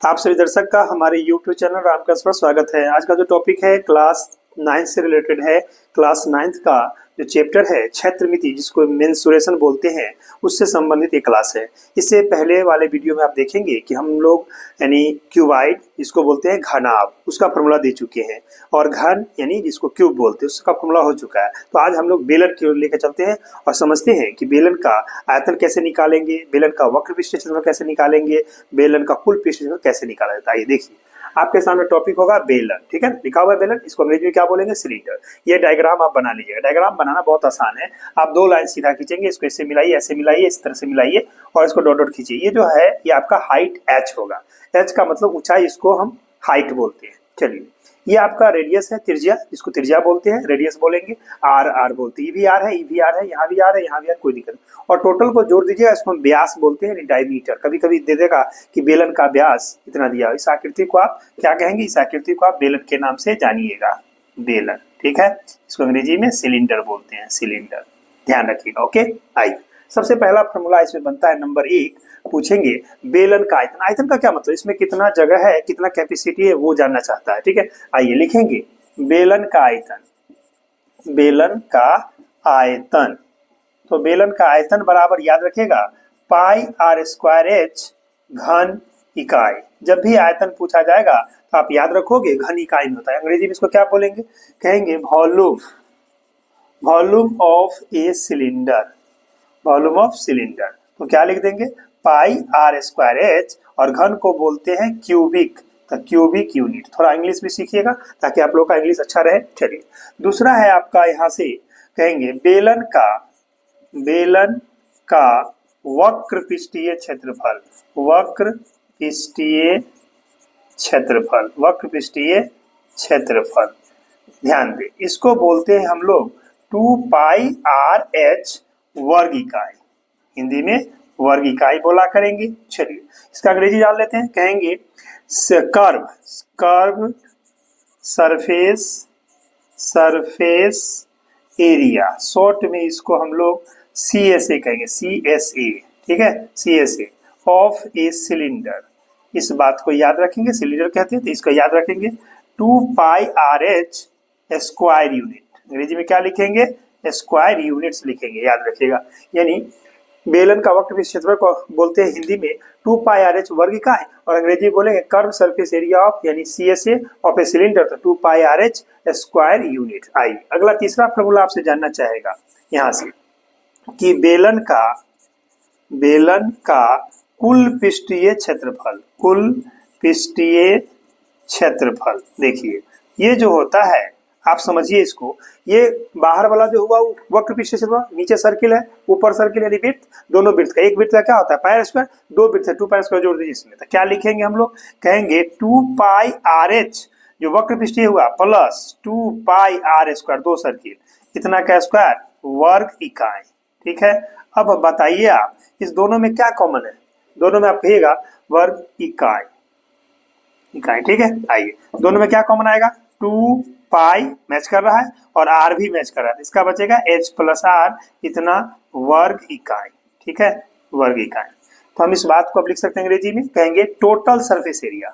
आप सभी दर्शक का हमारे YouTube चैनल रामकृष्ण पर स्वागत है। आज का जो टॉपिक है क्लास 9 से रिलेटेड है। क्लास 9 का जो चैप्टर है क्षेत्रमिति, जिसको मेंसुरेशन बोलते हैं, उससे संबंधित एक क्लास है। इससे पहले वाले वीडियो में आप देखेंगे कि हम लोग यानी क्यूबाइड, जिसको बोलते हैं घनाभ, उसका फॉर्मूला दे चुके हैं, और घन यानी जिसको क्यूब बोलते हैं, उसका फॉर्मूला हो चुका है। तो आज हम लोग बेलन की ओर लेकर चलते हैं और समझते हैं कि बेलन का आयतन कैसे निकालेंगे, बेलन का वक्र पृष्ठ क्षेत्रफल कैसे निकालेंगे, बेलन का कुल पृष्ठ क्षेत्रफल कैसे निकाला जाता है। आइए देखिए, आपके सामने टॉपिक होगा बेलन, ठीक है, लिखा हुआ है बेलन, इसको अंग्रेजी में क्या बोलेंगे, सिलेंडर। ये डायग्राम आप बना लीजिएगा। डायग्राम बनाना बहुत आसान है। आप दो लाइन सीधा खींचेंगे, इसको ऐसे मिलाइए, ऐसे मिलाइए, इस तरह से मिलाइए और इसको डॉट डॉट खींचिए। ये जो है ये आपका हाइट एच होगा। एच का मतलब ऊंचाई, इसको हम हाइट बोलते हैं। चलिए, ये आपका रेडियस है, त्रिज्या, जिसको त्रिज्या बोलते हैं, रेडियस बोलेंगे। आर आर बोलते हैं, ये भी आर है, ये भी आर है, यहाँ भी आर है, यहाँ भी आर, कोई दिक्कत नहीं। और टोटल को जोड़ दीजिएगा, इसको हम व्यास बोलते हैं, डायमीटर। कभी कभी दे देगा कि बेलन का व्यास इतना दिया। इस आकृति को आप क्या कहेंगे, इस आकृति को आप बेलन के नाम से जानिएगा, बेलन, ठीक है। इसको अंग्रेजी में सिलेंडर बोलते हैं, सिलेंडर, ध्यान रखिएगा। ओके, आइए, सबसे पहला फॉर्मूला इसमें बनता है नंबर 1। पूछेंगे बेलन का आयतन। आयतन का क्या मतलब, इसमें कितना जगह है, कितना कैपेसिटी है, वो जानना चाहता है, ठीक है। आइए लिखेंगे बेलन का आयतन। बेलन का आयतन, तो बेलन का आयतन बराबर याद रखिएगा पाई आर स्क्वायर एच घन इकाई। जब भी आयतन पूछा जाएगा तो आप याद रखोगे घन इकाई में होता है। अंग्रेजी में इसको क्या बोलेंगे, कहेंगे volume, volume of a cylinder, volume of cylinder. तो क्या लिख देंगे, पाई आर स्क्वायर एच, और घन को बोलते हैं क्यूबिक, तो क्यूबिक यूनिट। थोड़ा इंग्लिश भी सीखिएगा ताकि आप लोग का इंग्लिश अच्छा रहे। चलिए, दूसरा है आपका, यहाँ से कहेंगे बेलन का, बेलन का वक्र पृष्ठीय क्षेत्रफल, वक्र पृष्ठीय क्षेत्रफल, वक्र पृष्ठीय क्षेत्रफल। ध्यान दें, इसको बोलते हैं हम लोग 2 पाई आर एच वर्ग इकाई, हिंदी में वर्ग इकाई बोला करेंगे। चलिए, इसका अंग्रेजी डाल लेते हैं, कहेंगे curve, curve surface, surface area, short में इसको हम लोग CSA कहेंगे, CSA, ठीक है, CSA ऑफ ए सिलेंडर। इस बात को याद रखेंगे, सिलेंडर कहते हैं तो इसको याद रखेंगे 2 pi R H square unit. अंग्रेजी में क्या लिखेंगे, स्क्वायर यूनिट्स लिखेंगे, याद रखिएगा। यानी बेलन का वक्र पृष्ठ क्षेत्रफल को बोलते हैं हिंदी में 2 पाई आर एच वर्ग इकाई, और अंग्रेजी बोलेंगे कर्व सरफेस एरिया ऑफ यानी CSA ऑफ ए सिलेंडर, तो 2 pi R H square unit. आइए, अगला तीसरा फॉर्मूला आपसे जानना चाहेगा यहाँ से कि बेलन का, बेलन का कुल पृष्ठीय क्षेत्रफल, कुल पृष्ठीय क्षेत्रफल। देखिए, ये जो होता है आप समझिए इसको, ये बाहर वाला जो हुआ वो वक्र पृष्ठ क्षेत्रफल, नीचे सर्किल है, ऊपर सर्किल यानी वृत्त, दोनों वृत्त का, एक वृत्त का क्या होता है पाई स्क्वायर, दो वृत्त है 2 पाई स्क्वायर जोड़ दीजिए इसमें, तो क्या लिखेंगे हम लोग, कहेंगे 2 पाई आर एच जो वक्र पृष्ठीय हुआ प्लस 2 पाई आर स्क्वायर, दो सर्किल, इतना का स्क्वायर वर्ग इकाई, ठीक है। अब बताइए आप, इस दोनों में क्या कॉमन है, दोनों में आप कहिएगा वर्ग इकाई, इकाई, ठीक है। आइए, दोनों में क्या कॉमन आएगा, 2 पाई मैच कर रहा है और आर भी मैच कर रहा है, इसका बचेगा एच प्लस आर, इतना वर्ग इकाई, ठीक है, वर्ग इकाई। तो हम इस बात को अब लिख सकते हैं अंग्रेजी में, कहेंगे total surface area,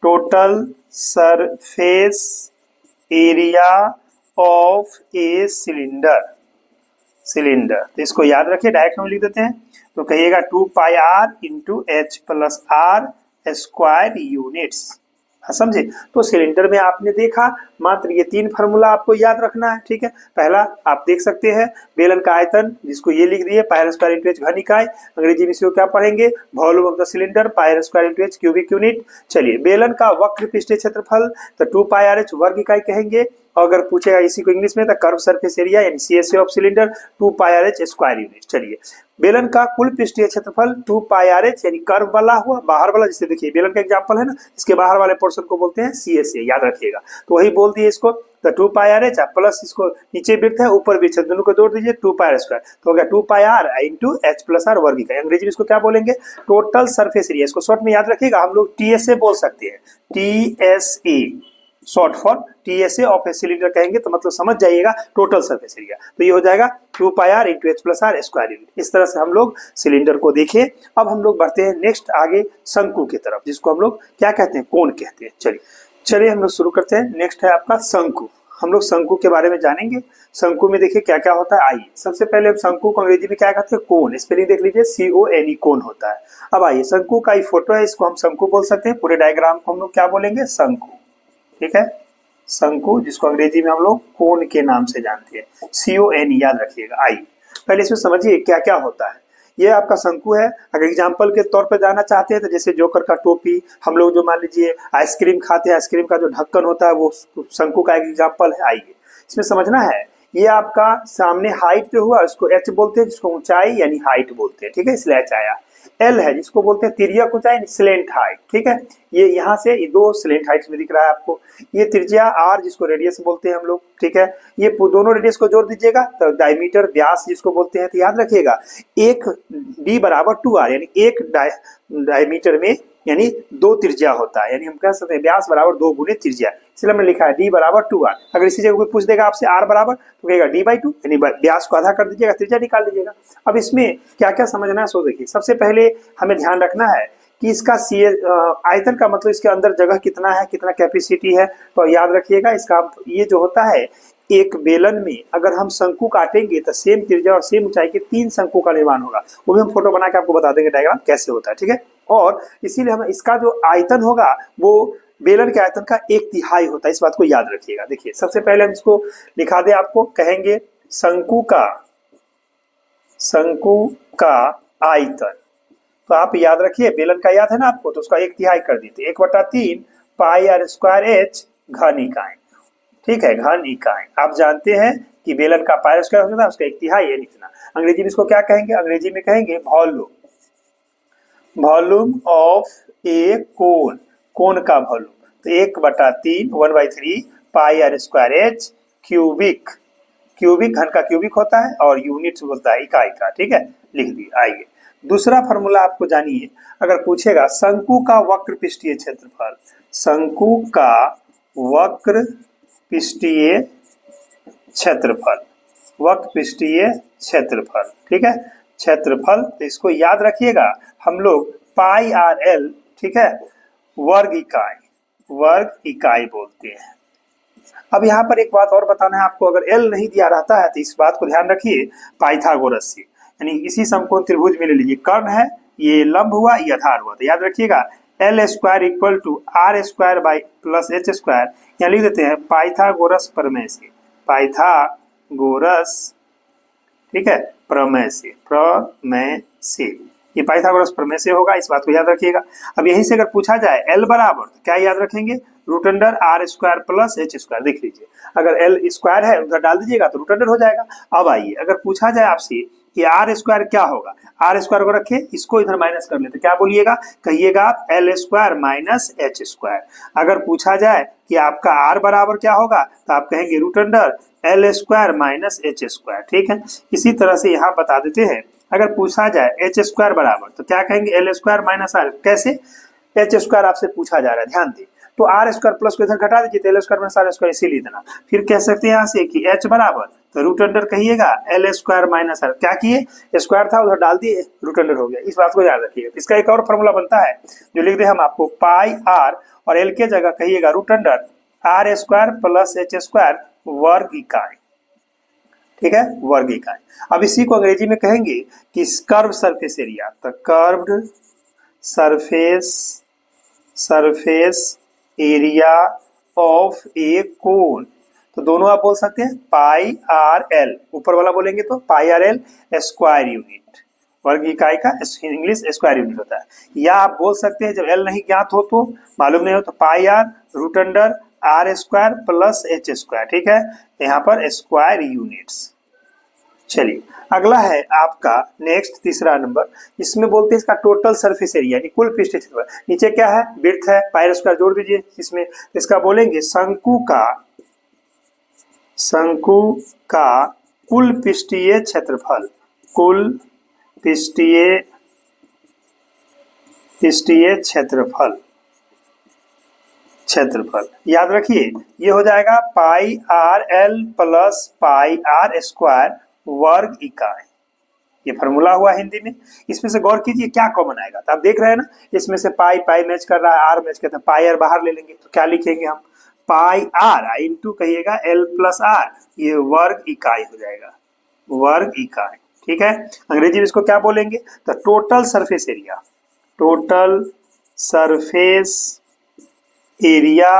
total surface area of a cylinder, cylinder. तो इसको याद रखिए, डायरेक्ट हम लिख देते हैं, तो कहिएगा 2 pi R into H plus R square units. समझे, तो सिलेंडर में आपने देखा मात्र ये 3 फार्मूला आपको याद रखना है, ठीक है। पहला आप देख सकते हैं बेलन का आयतन, जिसको ये लिख दिए पाई स्क्वायर इंटू एच घन इकाई, अंग्रेजी में इसको क्या पढ़ेंगे, volume of the cylinder pi square into H cubic unit. चलिए, बेलन का वक्र पृष्ठीय क्षेत्रफल, तो 2 पाई आर एच वर्ग इकाई कहेंगे, और अगर पूछेगा इसी को इंग्लिश में तो कर्व सरफेस एरिया यानी CSA of cylinder 2 pi R H square unit. चलिए, बेलन का कुल पृष्ठीय क्षेत्रफल 2 पाई आर एच यानी कर्व वाला हुआ, बाहर वाला, जिसे देखिए बेलन का एग्जांपल है ना, इसके बाहर वाले पोर्शन को बोलते हैं CSA, याद रखिएगा। तो वही बोल दिए इसको, तो 2 पाई आर एच प्लस इसको नीचे वृत्त है ऊपर वृत्त है, दोनों को जोड़ दीजिए 2 पाई आर स्क्वायर, तो हो गया 2 pi R into H plus R वर्ग इकाई। अंग्रेजी में इसको क्या बोलेंगे, टोटल सरफेस एरिया। इसको शॉर्ट में याद रखिएगा, हम लोग TSA बोल सकते हैं, TSA short for TSA of a cylinder कहेंगे तो मतलब समझ जाइएगा टोटल सरफेस एरिया। तो ये हो जाएगा 2πr × h+r स्क्वायर यूनिट। इस तरह से हम लोग सिलेंडर को देखे। अब हम लोग बढ़ते हैं नेक्स्ट आगे शंकु की तरफ, जिसको हम लोग क्या कहते हैं, कोन कहते हैं। चलिए हम लोग शुरू करते हैं। नेक्स्ट है आपका शंकु। हम लोग शंकु के बारे में जानेंगे। शंकु में देखिए क्या क्या होता है। आइए सबसे पहले हम शंकु को अंग्रेजी में क्या कहते हैं, कोन। स्पेलिंग देख लीजिए, CONE, कोन होता है। अब आइए शंकु का ये फोटो है, इसको हम शंकु बोल सकते हैं। पूरे डायग्राम को हम लोग क्या बोलेंगे, शंकु। ठीक है, शंकु, जिसको अंग्रेजी में हम लोग कोन के नाम से जानते हैं, CONE, याद रखिएगा। आइए पहले इसमें समझिए क्या क्या होता है। ये आपका शंकु है। अगर एग्जाम्पल के तौर पर जाना चाहते हैं तो जैसे जोकर का टोपी, हम लोग जो मान लीजिए आइसक्रीम खाते हैं, आइसक्रीम का जो ढक्कन होता है वो शंकु का एक एग्जाम्पल है। आइए इसमें समझना है, ये आपका सामने हाइट जो हुआ उसको H बोलते हैं, जिसको ऊंचाई यानी हाइट बोलते हैं। ठीक है, इसलिए H आया। L है जिसको बोलते हैं तिर्यक ऊंचाई, स्लेंट हाइट। ठीक है, ये यहाँ से ये दो स्लेंट हाइट में दिख रहा है आपको। ये त्रिज्या R जिसको रेडियस बोलते हैं हम लोग। ठीक है, ये दोनों रेडियस को जोड़ दीजिएगा तो डायमीटर, व्यास जिसको बोलते हैं। तो याद रखिएगा एक D = 2R, यानी एक डायमीटर में यानी 2 त्रिज्या होता है, यानी हम कह सकते हैं व्यास बराबर 2 गुने त्रिज्या। इसलिए हमने लिखा है D = 2R। अगर इसी जगह कोई पूछ देगा आपसे R बराबर, तो कहेगा D/2, यानी व्यास को आधा कर दीजिएगा, त्रिज्या निकाल लीजिएगा। अब इसमें क्या क्या समझना है सो देखिए। सबसे पहले हमें ध्यान रखना है कि इसका आयतन का मतलब इसके अंदर जगह कितना है, कितना कैपेसिटी है। तो याद रखिएगा इसका ये जो होता है, एक बेलन में अगर हम शंकु काटेंगे तो सेम त्रिज्या और सेम ऊंचाई के 3 शंकु का निर्माण होगा। वो भी हम फोटो बना के आपको बता देंगे डायग्राम कैसे होता है। ठीक है, और इसीलिए हम इसका जो आयतन होगा वो बेलन के आयतन का 1/3 होता है। इस बात को याद रखिएगा। देखिए सबसे पहले हम इसको लिखा दे आपको, कहेंगे शंकु का आयतन। तो आप याद रखिए बेलन का याद है ना आपको, तो उसका 1/3 कर दीजिए। 1/3 πr²h घन इकाई। ठीक है, घन इकाई। आप जानते हैं कि बेलन का पाई स्क्वायर होता है, उसका 1/3 है इतना। अंग्रेजी में इसको क्या कहेंगे, अंग्रेजी में कहेंगे वॉल्यूम ऑफ ए कोन, कोन का वॉल्यूम। तो 1/3 πr²h क्यूबिक, क्यूबिक घन का क्यूबिक होता है और यूनिट बोलता है इकाई का। ठीक है, लिख दिए। आइए दूसरा फॉर्मूला आपको जानिए। अगर पूछेगा शंकु का वक्र पृष्ठीय क्षेत्रफल, शंकु का वक्र पृष्ठीय क्षेत्रफल, वक्र पृष्ठीय क्षेत्रफल। ठीक है, क्षेत्रफल। तो इसको याद रखिएगा हम लोग πRL, ठीक है, वर्ग इकाई बोलते हैं। अब यहाँ पर एक बात और बताना है आपको, अगर L नहीं दिया रहता है तो इस बात को ध्यान रखिए पाइथागोरस से, यानी इसी समकोण त्रिभुज में ले लीजिए। कर्ण है, ये लंब हुआ, ये आधार हुआ। तो याद रखिएगा L² = R² + H²। यहाँ लिख देते हैं पाइथागोरस प्रमेय से, पाइथागोरस, ठीक है, प्रमेय से ये पाइथागोरस प्रमेय से होगा। इस बात को याद रखिएगा। अब यहीं से अगर पूछा जाए L बराबर, तो क्या याद रखेंगे, √R² + H²। देख लीजिए, अगर L² है उधर डाल दीजिएगा तो √, हो जाएगा। अब आइए अगर पूछा जाए आपसे कि R² क्या होगा, R² को रखे, इसको इधर माइनस कर लेते, क्या बोलिएगा, कहिएगा आप L² - H²। अगर पूछा जाए कि आपका R बराबर क्या होगा, तो आप कहेंगे √L² - H²। ठीक है, इसी तरह से यहाँ बता देते हैं। अगर पूछा जाए H² बराबर, तो क्या कहेंगे, L² - R। कैसे, H² आपसे पूछा जा रहा है, ध्यान दें। तो R² प्लस को इधर घटा दीजिए, तो L² - R² इसीलिए देना। फिर कह सकते हैं यहाँ से कि H बराबर, तो √, कहिएगा L² - R। क्या किए, स्क्वायर था उधर डाल दिए, √, हो गया। इस बात को याद रखिएगा। इसका एक और फॉर्मूला बनता है जो लिख दे हम आपको, πR और L के जगह कहिएगा √R² + H² वर्ग इकाई। ठीक है, वर्ग इकाई। अब इसी को अंग्रेजी में कहेंगे कि कर्व सरफेस एरिया। तो curved surface area of a cone. तो दोनों आप बोल सकते हैं πRL, ऊपर वाला बोलेंगे तो πRL स्क्वायर यूनिट, वर्ग इकाई का इंग्लिश स्क्वायर यूनिट होता है। या आप बोल सकते हैं जब L नहीं ज्ञात हो, तो मालूम नहीं हो, तो πR √R² + H²। ठीक है, यहाँ पर स्क्वायर यूनिट्स। चलिए अगला है आपका नेक्स्ट तीसरा नंबर। इसमें बोलते हैं इसका टोटल सरफेस एरिया, यानी कुल पृष्ठीय क्षेत्रफल। नीचे क्या है, विड्थ है, πr² जोड़ दीजिए इसमें। इसका बोलेंगे शंकु का कुल पृष्ठीय क्षेत्रफल, कुल पृष्ठीय क्षेत्रफल, क्षेत्रफल। याद रखिए ये हो जाएगा pi R L plus pi R square वर्ग इकाई। ये फॉर्मूला हुआ हिंदी में। इसमें से गौर कीजिए क्या कॉमन आएगा, तो आप देख रहे हैं ना, इसमें से पाई पाई मैच कर रहा है, आर मैच करता है, पाई आर बाहर ले लेंगे तो क्या लिखेंगे हम, पाई आर इंटू कहिएगा एल प्लस आर, ये वर्ग इकाई हो जाएगा, वर्ग इकाई। ठीक है, अंग्रेजी में इसको क्या बोलेंगे, तो total surface area, total surface area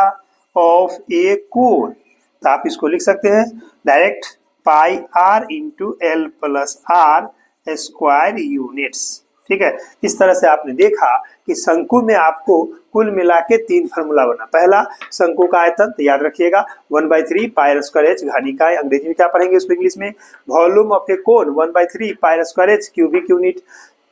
of a cone. तो आप इसको लिख सकते हैं direct pi R into L plus R square units. ठीक है, इस तरह से आपने देखा कि शंकु में आपको कुल मिला के 3 फार्मूला बना। पहला शंकु का आयतन, तो याद रखिएगा 1/3 पाई स्क्वायर एच घन इकाई। अंग्रेजी में क्या पढ़ेंगे उसको इंग्लिश में, volume of a cone 1/3 pi square H cubic unit.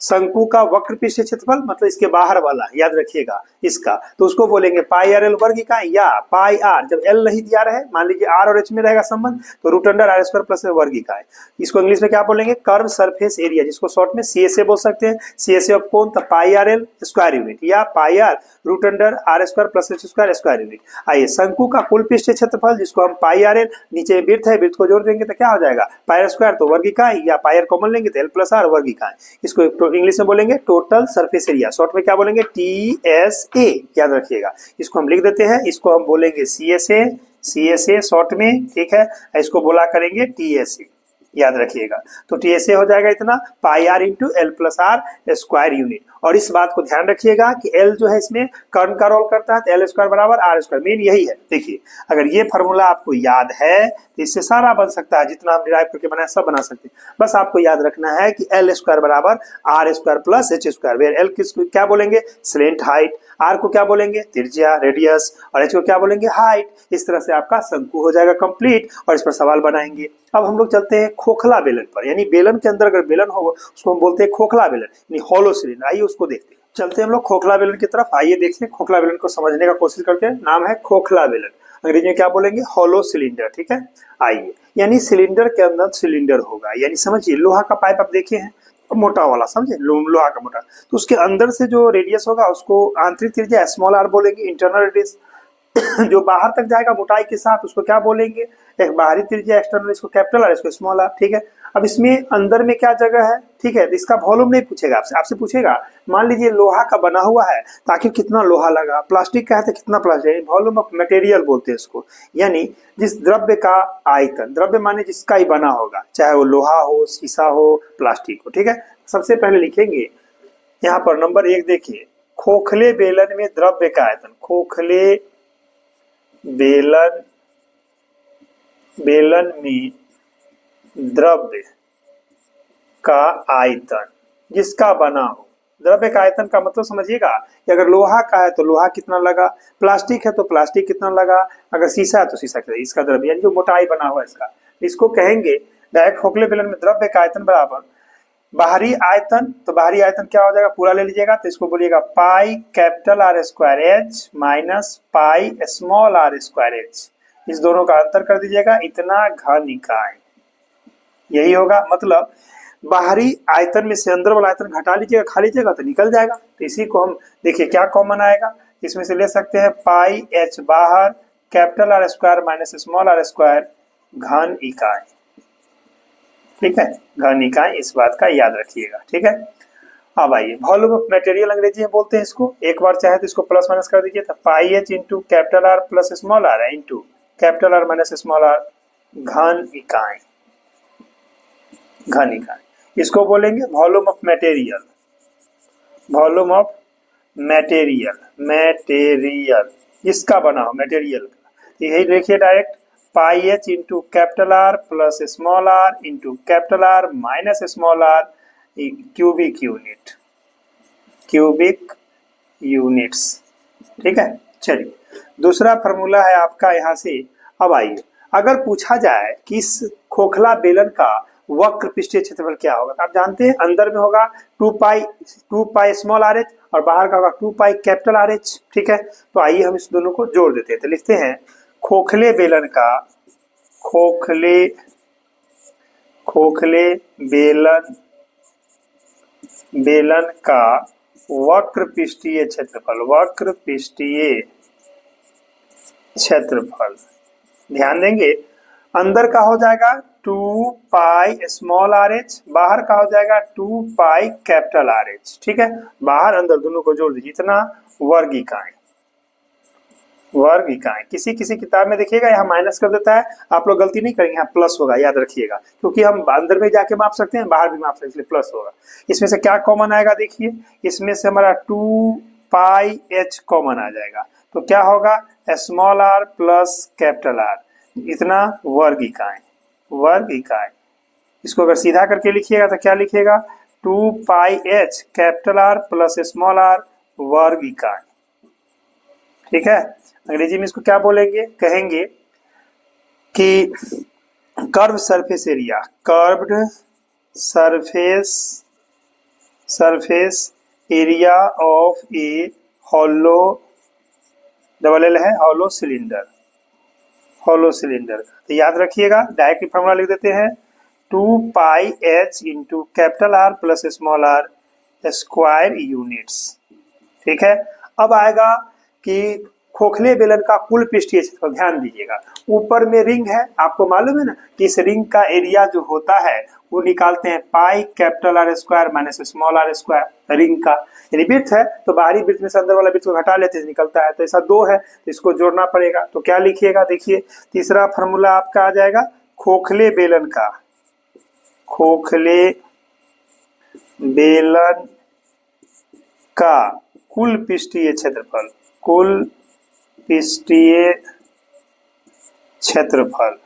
शंकु का वक्र पृष्ठीय क्षेत्रफल मतलब इसके बाहर वाला, याद रखिएगा इसका, तो उसको बोलेंगे पाई आर एल वर्ग इकाई, या पाई आर जब एल नहीं दिया रहे, मान लीजिए आर और एच में रहेगा संबंध, तो root under R square plus वर्ग इकाई। इसको इंग्लिश में क्या बोलेंगे, कर्व सरफेस एरिया, जिसको शॉर्ट में सीएसए बोल सकते हैं। सीएसए ऑफ कोन तो pi R L square unit या pi R root under R square plus H square square unit. आइए शंकु का कुल पृष्ठीय क्षेत्रफल, जिसको हम पाई आर एल, नीचे वृत्त है, वृत्त को जोड़ देंगे तो क्या हो जाएगा, पाई आर स्क्वायर तो वर्ग इकाई, या पाई आर कॉमन लेंगे तो एल प्लस आर वर्ग इकाई। इसको इंग्लिश में बोलेंगे टोटल सरफेस एरिया, शॉर्ट में क्या बोलेंगे, टीएसए। याद रखिएगा इसको हम लिख देते हैं, इसको हम बोलेंगे सीएसए, सीएसए शॉर्ट में। ठीक है, इसको बोला करेंगे टीएसए, याद रखिएगा। तो टीएसए हो जाएगा इतना pi R into L plus R square unit. और इस बात को ध्यान रखिएगा कि एल जो है इसमें कर्ण का रोल करता है, तो एल स्क्वायर बराबर आर स्क्वायर, मेन यही है। देखिए अगर ये फॉर्मूला आपको याद है तो इससे सारा बन सकता है, जितना हम डिराइव करके बनाए सब बना सकते हैं। बस आपको याद रखना है कि एल स्क्वायर बराबर R square plus H square, where L किसको क्या बोलेंगे, स्लेंट हाइट, आर को क्या बोलेंगे, त्रिज्या रेडियस, और एच को क्या बोलेंगे, हाइट। इस तरह से आपका शंकु हो जाएगा कंप्लीट, और इस पर सवाल बनाएंगे। अब हम लोग चलते हैं खोखला बेलन पर, यानी बेलन के अंदर अगर बेलन हो उसको हम बोलते हैं खोखला बेलन, यानी हॉलो सिलेंडर। आइए उसको देखते हैं, चलते हैं हम लोग खोखला बेलन की तरफ। आइए देखते हैं खोखला बेलन को समझने का कोशिश करते हैं। नाम है खोखला बेलन, अंग्रेजी में क्या बोलेंगे, हॉलो सिलेंडर। ठीक है, आइए यानी सिलेंडर के अंदर सिलेंडर होगा, यानी समझिए लोहा का पाइप आप देखे हैं, मोटा वाला, समझे लोहा का मोटा, तो उसके अंदर से जो रेडियस होगा उसको आंतरिक त्रिज्या स्मॉल आर बोलेंगे, इंटरनल रेडियस। जो बाहर तक जाएगा मोटाई के साथ उसको क्या बोलेंगे, एक बाहरी त्रिज्या एक्सटर्नल, इसको कैपिटल आर, इसको स्मॉल आर। ठीक है, अब इसमें अंदर में क्या जगह है, ठीक है, तो इसका वॉल्यूम नहीं पूछेगा आपसे, आपसे पूछेगा मान लीजिए लोहा का बना हुआ है तो आखिर कितना लोहा लगा, प्लास्टिक का है तो कितना प्लास्टिक, वॉल्यूम ऑफ मटेरियल बोलते हैं इसको, यानी जिस द्रव्य का आयतन, द्रव्य माने जिसका ही बना होगा, चाहे वो लोहा हो, शीशा हो, प्लास्टिक हो। ठीक है, सबसे पहले लिखेंगे यहाँ पर नंबर 1, देखिए खोखले बेलन में द्रव्य का आयतन, खोखले बेलन में द्रव्य का आयतन जिसका बना हो। द्रव्य का आयतन का मतलब समझिएगा कि अगर लोहा का है तो लोहा कितना लगा, प्लास्टिक है तो प्लास्टिक कितना लगा, अगर शीशा है तो शीशा कितना, इसका द्रव्य यानी जो मोटाई बना हुआ इसका, इसको कहेंगे डायरेक्ट खोखले बेलन में द्रव्य का आयतन बराबर बाहरी आयतन। तो बाहरी आयतन क्या हो जाएगा, पूरा ले लीजिएगा, तो इसको बोलिएगा pi capital R square H minus pi small R square H. इस दोनों का अंतर कर दीजिएगा, इतना घन इकाई, यही होगा। मतलब बाहरी आयतन में से अंदर वाला आयतन घटा लीजिएगा, खा लीजिएगा तो निकल जाएगा। तो इसी को हम देखिए क्या कॉमन आएगा, इसमें से ले सकते हैं पाई एच बाहर, capital R square minus small R square, घन इकाई। ठीक है, घन इकाई, इस बात का याद रखिएगा। ठीक है, अब आइए वॉल्यूम ऑफ मटेरियल अंग्रेजी में बोलते हैं इसको, एक बार चाहे तो इसको प्लस माइनस कर दीजिए, तो pi H into capital R plus small R है into capital R minus small R, घन इकाई, घन इकाई। इसको बोलेंगे volume of material, volume of material, material इसका बना हो, मटेरियल का। यही देखिए direct pi H into capital R plus small R into capital R minus small R, cubic unit, cubic units. ठीक है, चलिए दूसरा फॉर्मूला है आपका यहाँ से। अब आइए अगर पूछा जाए कि इस खोखला बेलन का वक्र पृष्ठीय क्षेत्रफल क्या होगा, तो आप जानते हैं अंदर में होगा 2 पाई स्मॉल आर एच और बाहर का होगा 2 पाई कैपिटल आर एच। ठीक है, तो आइए हम इस दोनों को जोड़ देते हैं, तो लिखते हैं खोखले बेलन का, खोखले बेलन का वक्र पृष्ठीय क्षेत्रफल, वक्र पृष्ठीय क्षेत्रफल। ध्यान देंगे, अंदर का हो जाएगा 2 पाई स्मॉल आर एच, बाहर का हो जाएगा 2 पाई कैपिटल आर एच। ठीक है, बाहर अंदर दोनों को जोड़ दीजिए, इतना वर्ग इकाई। वर्ग इकाई किसी किसी किताब में देखिएगा यहाँ माइनस कर देता है, आप लोग गलती नहीं करेंगे, यहाँ प्लस होगा, याद रखिएगा, क्योंकि हम अंदर में जाके माप सकते हैं, बाहर भी माप सकते हैं, इसलिए प्लस होगा। इसमें से क्या कॉमन आएगा, देखिए इसमें से हमारा 2 पाई एच कॉमन आ जाएगा, तो क्या होगा small R plus capital R, इतना वर्ग इकाई। वर्ग इकाई इसको अगर सीधा करके लिखिएगा तो क्या लिखिएगा, 2 pi H capital R plus small R वर्ग इकाई। ठीक है, अंग्रेजी में इसको क्या बोलेंगे, कहेंगे कि curve surface area, curved surface area of a hollow, double L है, हॉलो सिलेंडर। हॉलो सिलेंडर तो याद रखिएगा, डायरेक्ट फॉर्मूला लिख देते हैं, 2 pi H into capital R plus small R square units. ठीक है, अब आएगा कि खोखले बेलन का कुल पृष्ठीय क्षेत्रफल। ध्यान दीजिएगा, ऊपर में रिंग है, आपको मालूम है ना कि इस रिंग का एरिया जो होता है वो निकालते हैं pi capital R square minus small R square, ring का। यानी वृत्त है तो बाहरी वृत्त में से अंदर वाला वृत्त को घटा लेते हैं, निकलता है, तो ऐसा 2 है तो इसको जोड़ना पड़ेगा। तो क्या लिखिएगा, देखिए तीसरा फॉर्मूला आपका आ जाएगा खोखले बेलन का, खोखले बेलन का कुल पृष्ठीय क्षेत्रफल, कुल पृष्ठीय क्षेत्रफल।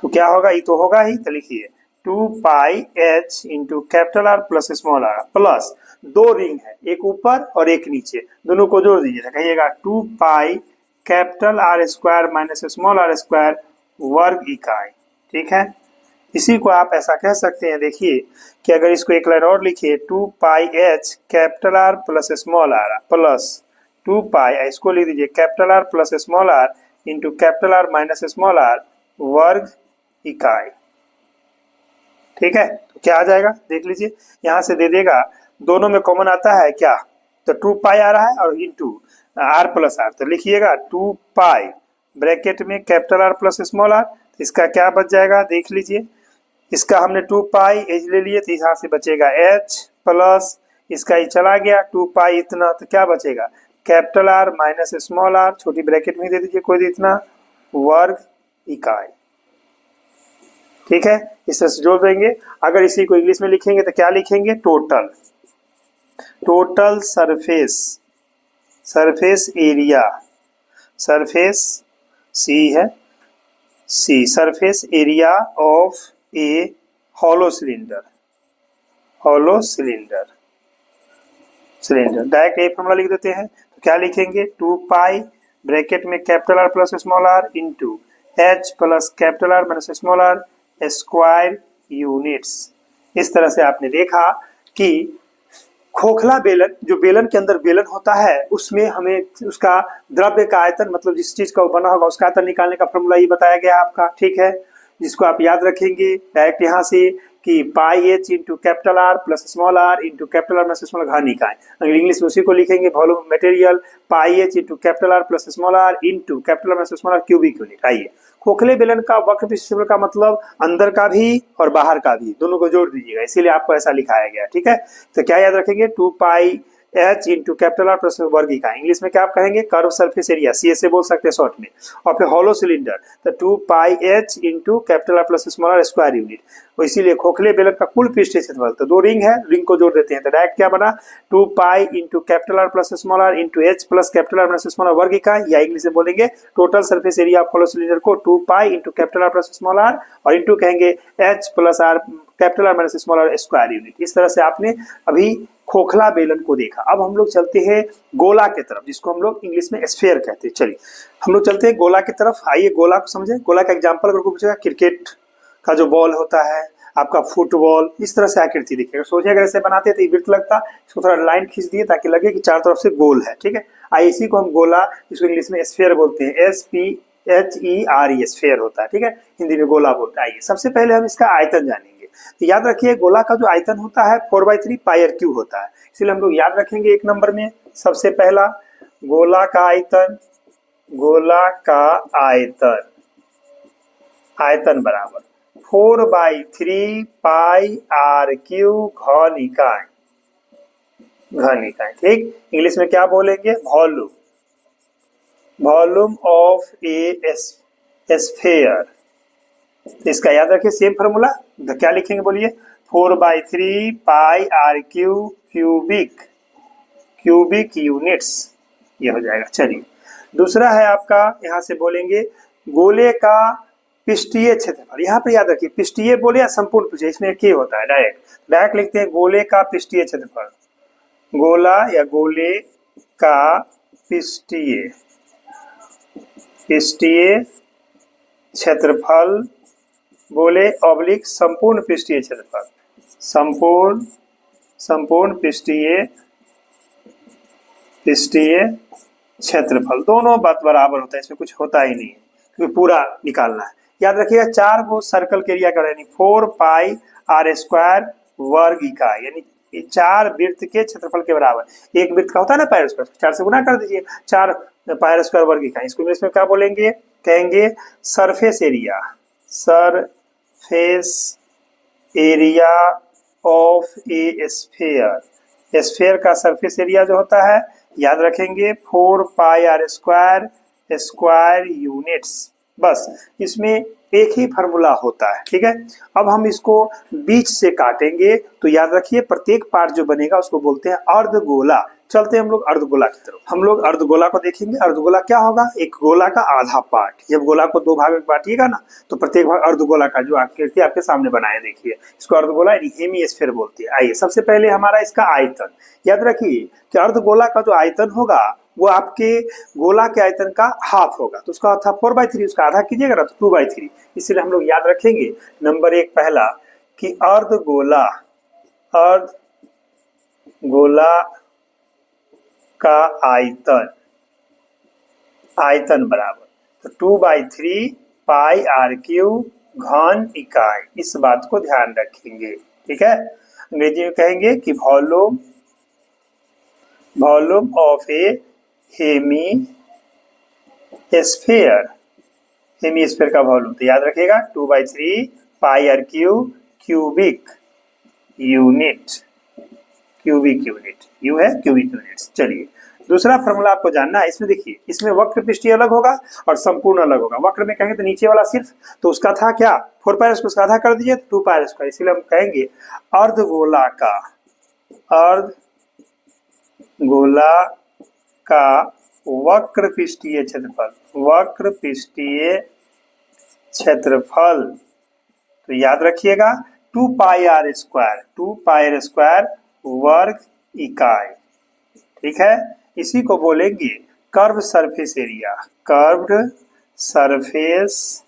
तो क्या होगा, ये तो होगा ही, तो लिखिए 2 pi H into capital R plus small R plus 2 ring है, एक ऊपर और एक नीचे, दोनों को जोड़ दीजिए, कहिएगा 2 pi capital R square minus small R square वर्ग इकाई। ठीक है, इसी को आप ऐसा कह सकते हैं, देखिए कि अगर इसको एक लाइन और लिखिए, 2 pi H capital R plus small R plus 2 pi, इसको लिख दीजिए capital R plus small R into capital R minus small R वर्ग इकाई। ठीक है, तो क्या आ जाएगा देख लीजिए, यहाँ से दे देगा, दोनों में कॉमन आता है क्या, तो 2 पाई आ रहा है और इंटू आर प्लस आर, तो लिखिएगा 2 पाई ब्रैकेट में capital R plus small R, इसका क्या बच जाएगा देख लीजिए, इसका हमने 2 पाई एच ले लिए तो यहाँ से बचेगा एच प्लस इसका ही चला गया 2 पाई इतना, तो क्या बचेगा capital R minus small R, छोटी ब्रैकेट में दे दीजिए कोई इतना, वर्ग इकाई। ठीक है, इस तरह से जोड़ देंगे। अगर इसी को इंग्लिश में लिखेंगे तो क्या लिखेंगे, total, total surface area, surface C है, C surface area of a hollow cylinder, hollow cylinder, cylinder direct एक फॉर्मूला लिख देते हैं, तो क्या लिखेंगे 2 पाई ब्रैकेट में capital R plus small R into H plus capital R minus small R square units. इस तरह से आपने देखा कि खोखला बेलन, जो बेलन के अंदर बेलन होता है उसमें हमें उसका द्रव्य का आयतन, मतलब जिस चीज का वो बना होगा उसका आयतन निकालने का फॉर्मूला ये बताया गया आपका। ठीक है, जिसको आप याद रखेंगे डायरेक्ट यहाँ से कि pi H into capital R plus small R into capital R plus small घन इकाई, अगर इंग्लिश में उसी को लिखेंगे volume material pi H into capital R plus small R into capital R plus small R cubic unit. आइए, खोखले बेलन का वक्र क्षेत्रफल का मतलब अंदर का भी और बाहर का भी, दोनों को जोड़ दीजिएगा, इसीलिए आपको ऐसा लिखाया गया। ठीक है, तो क्या याद रखेंगे 2 pi H into capital R plus वर्ग इकाई, इंग्लिश में क्या आप कहेंगे curve surface area, C S से बोल सकते हैं शॉर्ट में, और फिर हॉलो सिलेंडर तो 2 pi H into capital R plus small R square unit. तो इसीलिए खोखले बेलन का कुल पृष्ठीय क्षेत्रफल, तो 2 रिंग है, रिंग को जोड़ देते हैं, तो डायरेक्ट क्या बना 2 pi into capital R plus small R into H plus capital R plus small R वर्ग इकाई, या इंग्लिश में बोलेंगे total surface area of hollow cylinder को 2 pi into capital R plus small R और इंटू कहेंगे H plus R capital R minus small R square unit. इस तरह से आपने अभी खोखला बेलन को देखा। अब हम लोग चलते हैं गोला की तरफ, जिसको हम लोग इंग्लिश में स्फीयर कहते हैं। चलिए हम लोग चलते हैं गोला की तरफ। आइए गोला को समझे। गोला का एग्जांपल अगर कोई पूछेगा, क्रिकेट का जो बॉल होता है, आपका फुटबॉल, इस तरह से आकृति दिखेगा। सोचिए अगर ऐसे बनाते तो ये वृत्त लगता, इसको थोड़ा लाइन खींच दिए ताकि लगे कि चारों तरफ से गोल है। ठीक है, आइए इसी को हम गोला, इसको इंग्लिश में स्फीयर बोलते हैं, SPHERE स्फीयर होता है। ठीक है, हिंदी में गोला बोलते हैं। आइए सबसे पहले हम इसका आयतन जानेंगे। तो याद रखिए गोला का जो आयतन होता है 4/3 पाई आर क्यूब होता है, इसलिए हम लोग याद रखेंगे एक नंबर में सबसे पहला गोला का आयतन गोला का आयतन, आयतन बराबर 4/3 पाई आर क्यू घन इकाई, घन इकाई। ठीक, इंग्लिश में क्या बोलेंगे? Volume, volume of A sphere. इसका याद रखिए सेम फॉर्मूला। तो क्या लिखेंगे बोलिए? 4/3 pi R cube cubic, cubic units, ये हो जाएगा। चलिए दूसरा है आपका, यहां से बोलेंगे गोले का पृष्ठीय क्षेत्रफल। यहाँ पर याद रखिए पृष्ठीय बोले या संपूर्ण पृष्ठीय, इसमें एक ही होता है। डायरेक्ट डायरेक्ट लिखते हैं गोले का पृष्ठीय क्षेत्रफल, गोला या गोले का पृष्ठीय, पृष्ठीय क्षेत्रफल बोले ऑब्लिक संपूर्ण पृष्ठीय क्षेत्रफल, संपूर्ण, संपूर्ण पृष्ठीय, पृष्ठीय क्षेत्रफल। दोनों बात बराबर होता है, इसमें कुछ होता ही नहीं है क्योंकि पूरा निकालना है। याद रखिएगा 4 को सर्कल के एरिया का, यानी 4 पाई आर स्क्वायर वर्ग इकाई, यानी 4 वृत्त के क्षेत्रफल के बराबर। एक वृत्त का होता है ना पाई स्क्वायर, 4 से गुना कर दीजिए, 4 पाई स्क्वायर वर्ग इकाई। इसको इंग्लिश में क्या बोलेंगे? कहेंगे surface area, surface area of A sphere. Sphere का सरफेस एरिया जो होता है, याद रखेंगे 4 पाई आर स्क्वायर स्क्वायर यूनिट्स। बस इसमें एक ही फार्मूला होता है। ठीक है, अब हम इसको बीच से काटेंगे तो याद रखिए प्रत्येक पार्ट जो बनेगा उसको बोलते हैं अर्धगोला। चलते हैं हम लोग अर्धगोला की तरफ। हम लोग अर्धगोला को देखेंगे। अर्धगोला क्या होगा? एक गोला का आधा पार्ट। जब गोला को 2 भाग में बांटिएगा ना तो प्रत्येक भाग अर्धगोला का जो आकृति आपके सामने बनाए, देखिए इसको अर्धगोला हेमिस्फीयर बोलते हैं। आइए सबसे पहले हमारा इसका आयतन याद रखिए कि अर्धगोला का जो आयतन होगा वो आपके गोला के आयतन का हाफ होगा, तो उसका था 4/3, उसका आधा कीजिएगा ना तो 2/3। इसलिए हम लोग याद रखेंगे नंबर 1 पहला कि अर्धगोला, अर्धगोला का आयतन, आयतन बराबर तो 2/3 पाई आर क्यू घन इकाई। इस बात को ध्यान रखेंगे। ठीक है, अंग्रेजी में कहेंगे कि volume, volume of a hemisphere, hemisphere का वॉल्यूम तो याद रखिएगा 2/3 pi R cube cubic unit, cubic unit, U है क्यूबिक यूनिट्स। चलिए दूसरा फॉर्मूला आपको जानना है। इसमें देखिए इसमें वक्र पृष्ठीय अलग होगा और संपूर्ण अलग होगा। वक्र में कहेंगे तो नीचे वाला सिर्फ, तो उसका था क्या 4 पाई स्क्वायर, उसका आधा कर दीजिए 2 पाई स्क्वायर। इसलिए हम कहेंगे अर्धगोला का, अर्धगोला का वक्र पृष्ठीय क्षेत्रफल, वक्र पृष्ठीय क्षेत्रफल तो याद रखिएगा 2 pi R square, 2 pi R square वर्ग इकाई। ठीक है, इसी को बोलेंगे curve surface area, curved surface,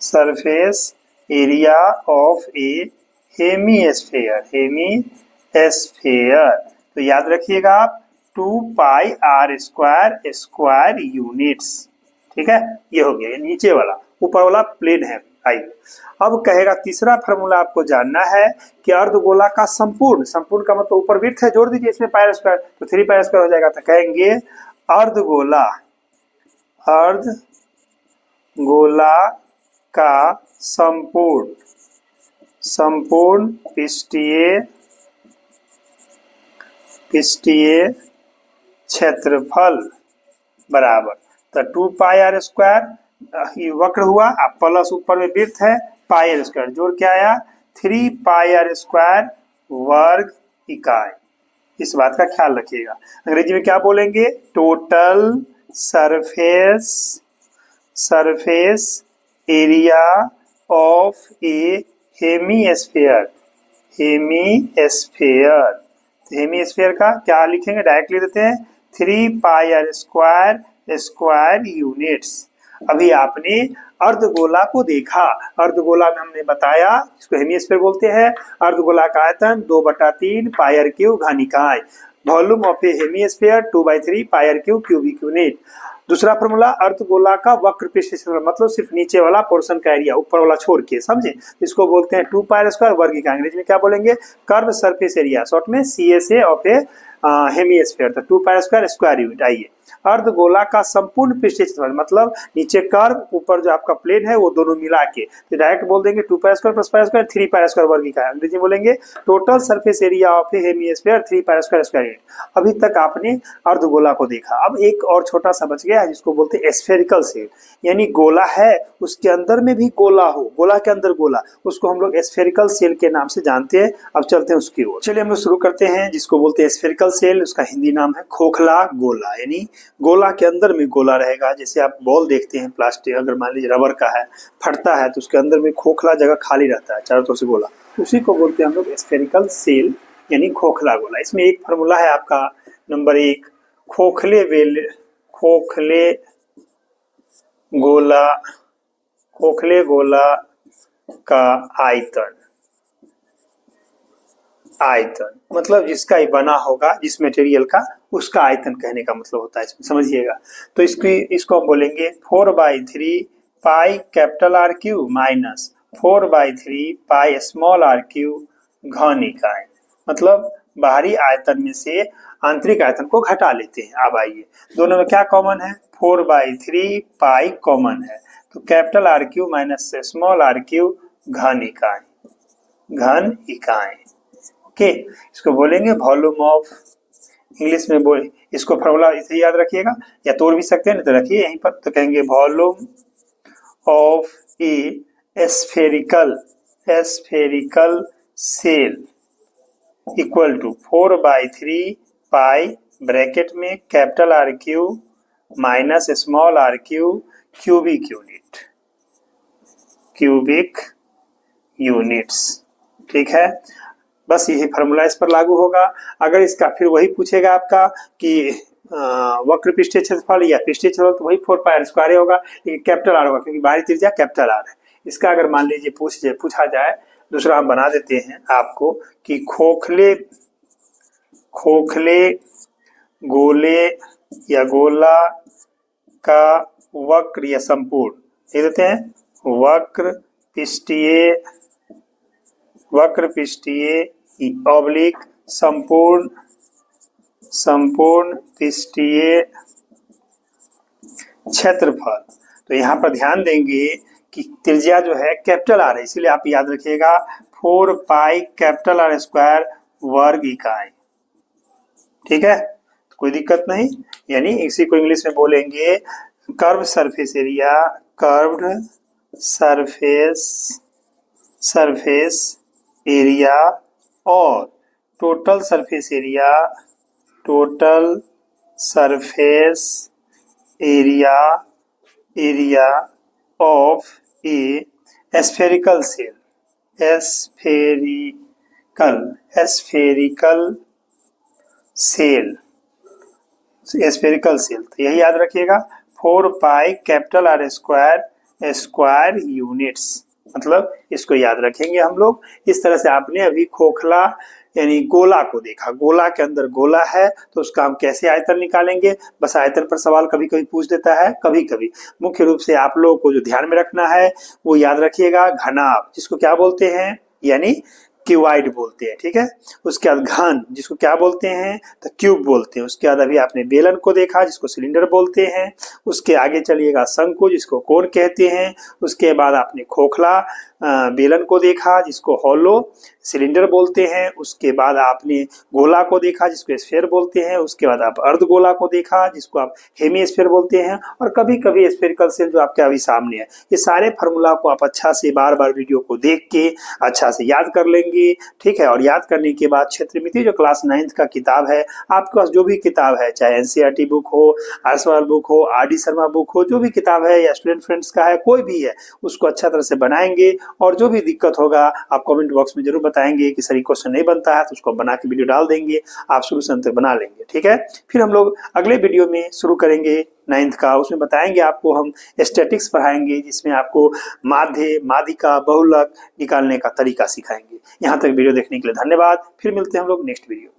surface area of a hemisphere, hemisphere तो याद रखिएगा आप 2 pi R square square units. ठीक है, ये हो गया, ये नीचे वाला, ऊपर वाला प्लेन है। आइए अब कहेगा तीसरा फार्मूला आपको जानना है कि अर्धगोला का संपूर्ण, संपूर्ण का मतलब ऊपर वृत्त है, जोड़ दीजिए इसमें पाई स्क्वायर तो 3 पाई स्क्वायर हो जाएगा। तो कहेंगे अर्धगोला, अर्धगोला का संपूर्ण, संपूर्ण पृष्ठीय, पृष्ठीय क्षेत्रफल बराबर तो 2 पाई आर स्क्वायर, ये वक्र हुआ, आप प्लस ऊपर में वृत्त है पाई आर स्क्वायर, जोड़ क्या आया 3 पाई आर स्क्वायर वर्ग इकाई। इस बात का ख्याल रखिएगा। अंग्रेजी में क्या बोलेंगे? Total surface, surface area of a hemisphere, hemisphere. Hemisphere का क्या लिखेंगे? डायरेक्ट लिख देते हैं 3 पाई आर स्क्वायर स्क्वायर यूनिट्स। अभी आपने अर्धगोला को देखा, अर्धगोला में हमने बताया इसको हेमिस्फीयर बोलते हैं। अर्धगोला का आयतन 2/3 पाई आर क्यू घन इकाई, volume of a hemisphere 2/3 pi R cube cubic unit. दूसरा फॉर्मूला अर्धगोला का वक्र पृष्ठीय मतलब सिर्फ नीचे वाला पोर्शन का एरिया, ऊपर वाला छोड़ के, समझे? इसको बोलते हैं 2 पाई स्क्वायर वर्ग इकाई। अंग्रेजी में क्या बोलेंगे? कर्व सरफेस एरिया, शॉर्ट में CSA ऑफ ए हेमिस्फीयर तो 2 पाई स्क्वायर स्क्वायर यूनिट। आइए अर्धगोला का संपूर्ण पृष्ठीय क्षेत्रफल, मतलब नीचे कर्व ऊपर जो आपका प्लेन है वो दोनों मिला के, तो डायरेक्ट बोल देंगे 2 pi square plus pi square 3 pi square वर्ग इकाई। अंग्रेजी में बोलेंगे total surface area of a hemisphere 3 pi square square unit. अभी तक आपने अर्धगोला को देखा, अब एक और छोटा सा बच गया जिसको बोलते हैं स्फेरिकल सेल, यानी गोला है उसके अंदर में भी गोला हो, गोला के अंदर गोला, उसको हम लोग स्फेरिकल सेल के नाम से जानते हैं। अब चलते हैं उसकी ओर। चलिए हम लोग शुरू करते हैं जिसको बोलते हैं स्फेरिकल सेल। उसका हिंदी नाम है खोखला गोला, यानी गोला के अंदर में गोला रहेगा। जैसे आप बॉल देखते हैं प्लास्टिक, अगर मान लीजिए रबर का है, फटता है तो उसके अंदर में खोखला जगह खाली रहता है चारों तरफ से गोला, उसी को बोलते हैं हम लोग स्फेरिकल सेल यानी खोखला गोला। इसमें एक फॉर्मूला है आपका नंबर 1, खोखले गोला का आयतन मतलब जिसका ये बना होगा, जिस मटेरियल का, उसका आयतन कहने का मतलब होता है इसमें, समझिएगा। तो इसको हम बोलेंगे 4/3 pi capital R cube minus 4/3 pi small R cube घन इकाई। मतलब बाहरी आयतन में से आंतरिक आयतन को घटा लेते हैं। अब आइए, दोनों में क्या कॉमन है, 4/3 पाई कॉमन है, तो capital R cube minus small R cube घन इकाई। ओके, इसको बोलेंगे वॉल्यूम ऑफ, इंग्लिश में बोले इसको फॉर्मूला इसे याद रखिएगा या तोड़ भी सकते हैं, नहीं तो रखिए यहीं पर, तो कहेंगे volume of a spherical shell equal to 4/3 pi bracket में capital R cube minus small R cube cubic units. ठीक है, बस यही फॉर्मूला इस पर लागू होगा। अगर इसका फिर वही पूछेगा आपका कि वक्र पृष्ठीय क्षेत्रफल या पृष्ठीय क्षेत्रफल, तो वही 4 पाई स्क्वायर होगा, लेकिन कैपिटल आर होगा क्योंकि बाहरी त्रिज्या कैपिटल आर है। इसका अगर मान लीजिए पूछा जाए, दूसरा हम बना देते हैं आपको कि खोखले गोले या गोला का वक्र या संपूर्ण, लिख देते हैं वक्र पृष्ठीय ऑब्लिक संपूर्ण पृष्ठीय क्षेत्रफल। तो यहाँ पर ध्यान देंगे कि त्रिज्या जो है कैपिटल आर है, इसीलिए आप याद रखिएगा 4 पाई कैपिटल आर स्क्वायर वर्ग इकाई। ठीक है, तो कोई दिक्कत नहीं, यानी इसी को इंग्लिश में बोलेंगे कर्व्ड सरफेस एरिया और total surface area of a spherical cell. तो यही याद रखिएगा 4 पाई कैपिटल आर स्क्वायर यूनिट्स, मतलब इसको याद रखेंगे हम लोग। इस तरह से आपने अभी खोखला यानी गोला को देखा, गोला के अंदर गोला है तो उसका हम कैसे आयतन निकालेंगे, बस आयतन पर सवाल कभी कभी पूछ देता है, कभी कभी। मुख्य रूप से आप लोगों को जो ध्यान में रखना है वो याद रखिएगा घनाभ, जिसको क्या बोलते हैं, यानी क्यूबाइड बोलते हैं। ठीक है, उसके बाद घन, जिसको क्या बोलते हैं, तो क्यूब बोलते हैं। उसके बाद अभी आपने बेलन को देखा जिसको सिलेंडर बोलते हैं। उसके आगे चलिएगा शंकु जिसको कोण कहते हैं। उसके बाद आपने खोखला बेलन को देखा जिसको हॉलो सिलेंडर बोलते हैं। उसके बाद आपने गोला को देखा जिसको स्फीयर बोलते हैं। उसके बाद आप अर्धगोला को देखा जिसको आप हेमीस्फीयर बोलते हैं, और कभी कभी स्फेरिकल सेल जो आपके अभी सामने है। ये सारे फॉर्मूला को आप अच्छा से बार बार वीडियो को देख के अच्छा से याद कर लेंगे। ठीक है, और याद करने के बाद क्षेत्रमिति जो क्लास 9th का किताब है, आपके पास जो भी किताब है, चाहे एनसीईआरटी बुक हो, आरएसवाल बुक हो, आरडी शर्मा बुक हो, जो भी किताब है या स्टूडेंट फ्रेंड्स का है, कोई भी है, उसको अच्छा तरह से बनाएंगे। और जो भी दिक्कत होगा आप कमेंट बॉक्स में जरूर बताएंगे कि सर ये क्वेश्चन नहीं बनता है, तो उसको बना के वीडियो डाल देंगे, आप शुरू से अंत तक बना लेंगे। ठीक है, फिर हम लोग अगले वीडियो में शुरू करेंगे 9th का, उसमें बताएंगे आपको हम स्टैटिक्स पढ़ाएंगे, जिसमें आपको माध्य, माध्यिका, बहुलक निकालने का तरीका सिखाएंगे। यहाँ तक वीडियो देखने के लिए धन्यवाद। फिर मिलते हैं हम लोग नेक्स्ट वीडियो।